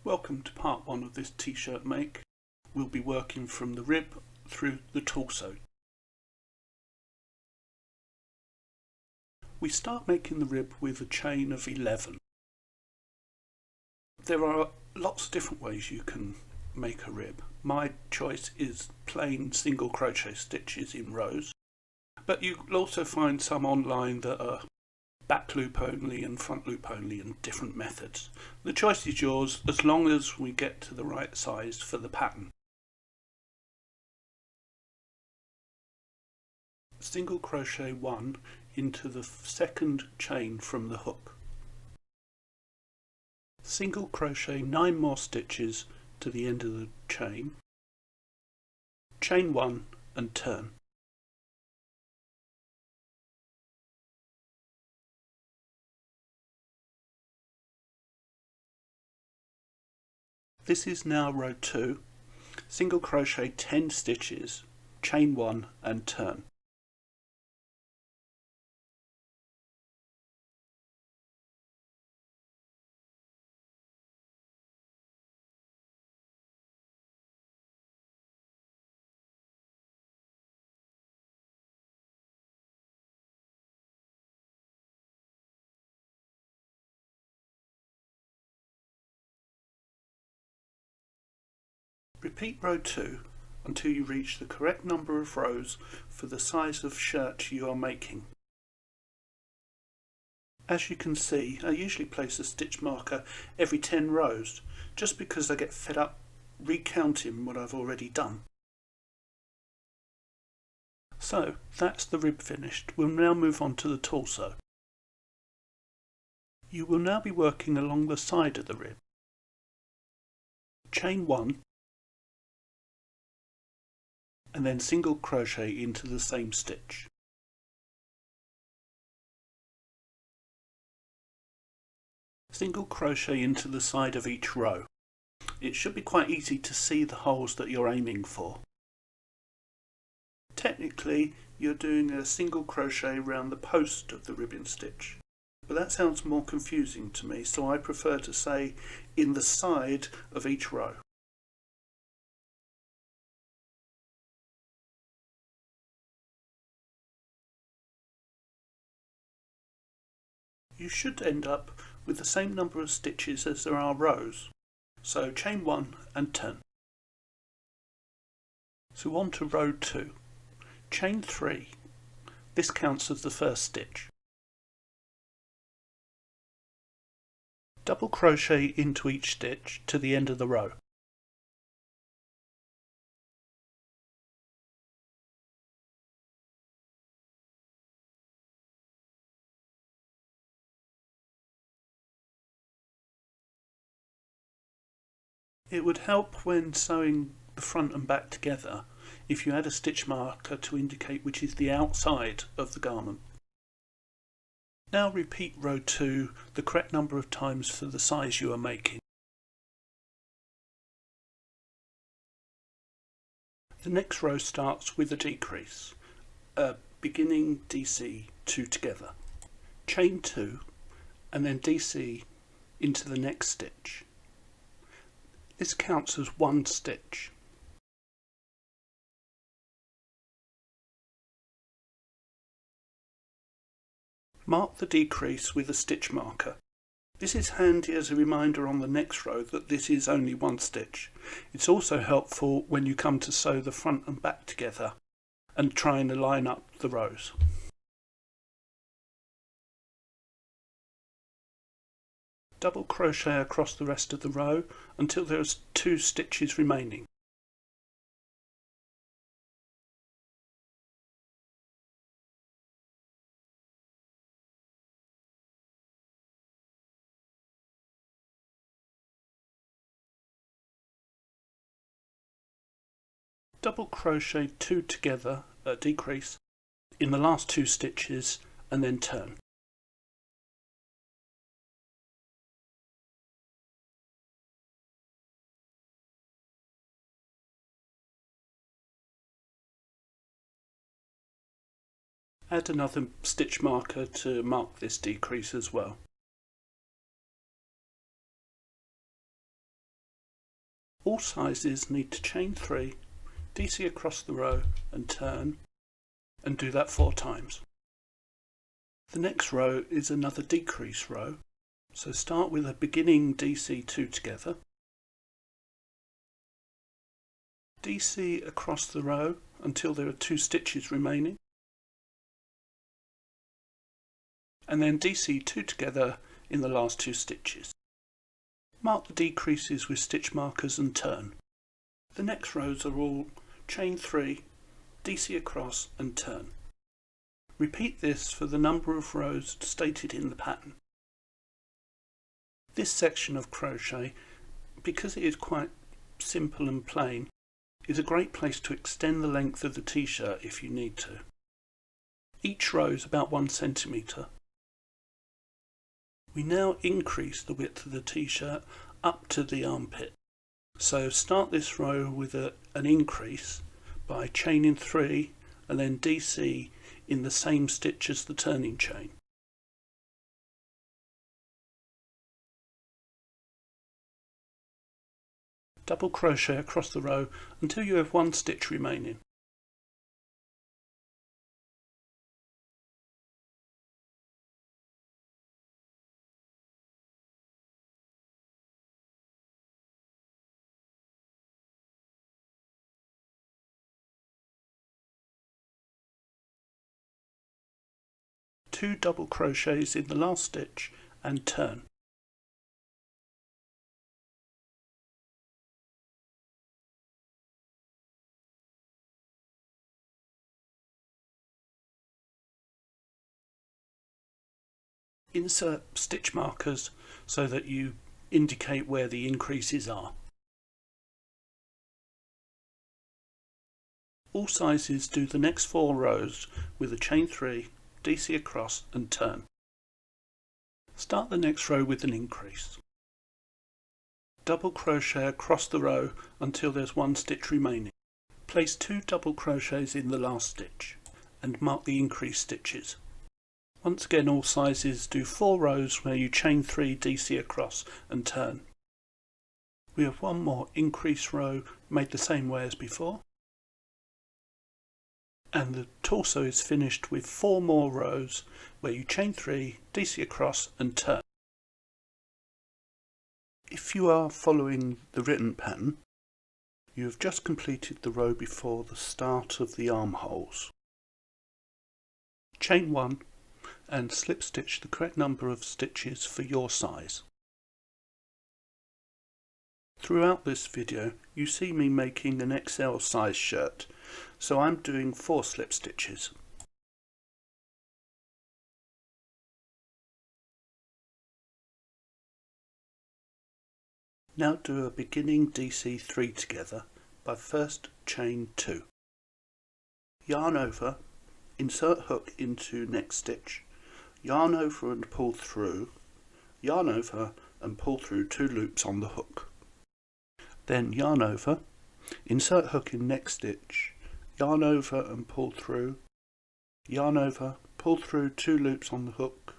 Welcome to part 1 of this t-shirt make. We'll be working from the rib through the torso. We start making the rib with a chain of 11. There are lots of different ways you can make a rib. My choice is plain single crochet stitches in rows, but you'll also find some online that are back loop only and front loop only and different methods. The choice is yours as long as we get to the right size for the pattern. Single crochet 1 into the second chain from the hook. Single crochet 9 more stitches to the end of the chain. Chain 1 and turn. This is now row 2, single crochet 10 stitches, chain 1 and turn. Repeat row 2 until you reach the correct number of rows for the size of shirt you are making. As you can see, I usually place a stitch marker every 10 rows, just because I get fed up recounting what I've already done. So that's the rib finished. We'll now move on to the torso. You will now be working along the side of the rib. Chain 1 and then single crochet into the same stitch. Single crochet into the side of each row. It should be quite easy to see the holes that you're aiming for. Technically, you're doing a single crochet around the post of the ribbon stitch, but that sounds more confusing to me, so I prefer to say in the side of each row. You should end up with the same number of stitches as there are rows. So chain 1 and turn. So on to row 2. Chain 3. This counts as the first stitch. Double crochet into each stitch to the end of the row. It would help when sewing the front and back together if you had a stitch marker to indicate which is the outside of the garment. Now repeat row 2 the correct number of times for the size you are making. The next row starts with a decrease, beginning DC 2 together. Chain 2 and then DC into the next stitch. This counts as one stitch. Mark the decrease with a stitch marker. This is handy as a reminder on the next row that this is only one stitch. It's also helpful when you come to sew the front and back together and trying to line up the rows. Double crochet across the rest of the row until there's 2 stitches remaining. Double crochet 2 together at decrease in the last 2 stitches and then turn. Add another stitch marker to mark this decrease as well. All sizes need to chain 3, DC across the row and turn, and do that 4 times. The next row is another decrease row, so start with a beginning DC 2 together, DC across the row until there are 2 stitches remaining, and then DC 2 together in the last 2 stitches. Mark the decreases with stitch markers and turn. The next rows are all chain 3, DC across and turn. Repeat this for the number of rows stated in the pattern. This section of crochet, because it is quite simple and plain, is a great place to extend the length of the t-shirt if you need to. Each row is about 1 centimetre. We now increase the width of the t-shirt up to the armpit. So start this row with an increase by chaining 3 and then DC in the same stitch as the turning chain. Double crochet across the row until you have 1 stitch remaining. Two double crochets in the last stitch and turn. Insert stitch markers so that you indicate where the increases are. All sizes do the next 4 rows with a chain 3, DC across and turn. Start the next row with an increase. Double crochet across the row until there's 1 stitch remaining. Place 2 double crochets in the last stitch and mark the increased stitches. Once again, all sizes do 4 rows where you chain 3, DC across and turn. We have 1 more increase row made the same way as before, and the torso is finished with 4 more rows where you chain 3, DC across and turn. If you are following the written pattern, you have just completed the row before the start of the armholes. Chain 1 and slip stitch the correct number of stitches for your size. Throughout this video you see me making an XL size shirt, so I'm doing 4 slip stitches. Now do a beginning DC 3 together by first chain 2. Yarn over, insert hook into next stitch, yarn over and pull through, yarn over and pull through 2 loops on the hook. Then yarn over, insert hook in next stitch, yarn over and pull through, yarn over, pull through 2 loops on the hook,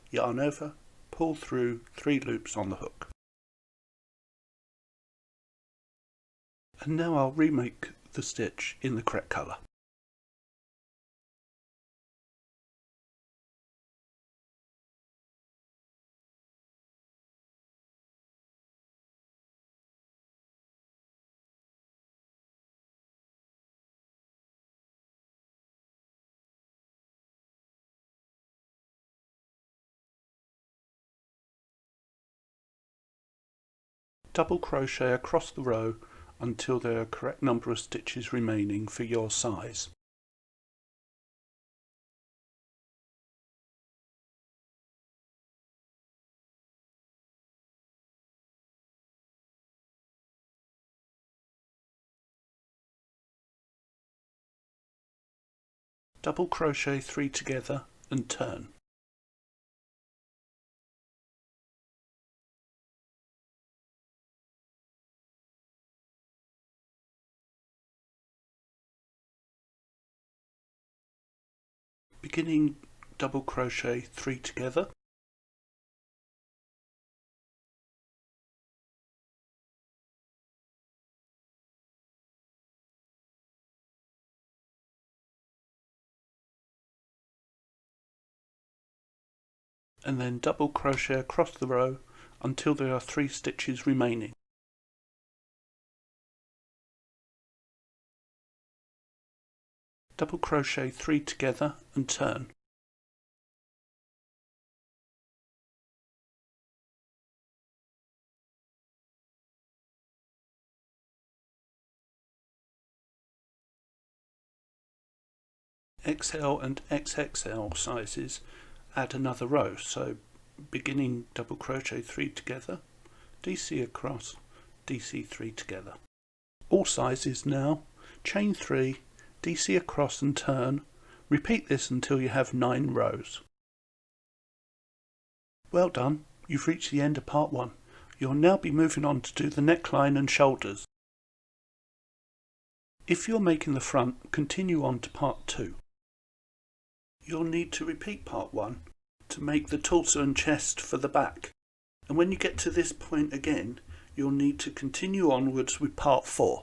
yarn over, pull through 3 loops on the hook. And now I'll remake the stitch in the correct colour. Double crochet across the row until there are a correct number of stitches remaining for your size. Double crochet 3 together and turn. Beginning double crochet 3 together, and then double crochet across the row until there are 3 stitches remaining. Double crochet 3 together and turn. XL and XXL sizes add another row, so beginning double crochet 3 together, DC across, DC 3 together. All sizes now, chain 3, DC across and turn. Repeat this until you have 9 rows. Well done, you've reached the end of part 1. You'll now be moving on to do the neckline and shoulders. If you're making the front, continue on to part 2. You'll need to repeat part 1 to make the torso and chest for the back. And when you get to this point again, you'll need to continue onwards with part 4.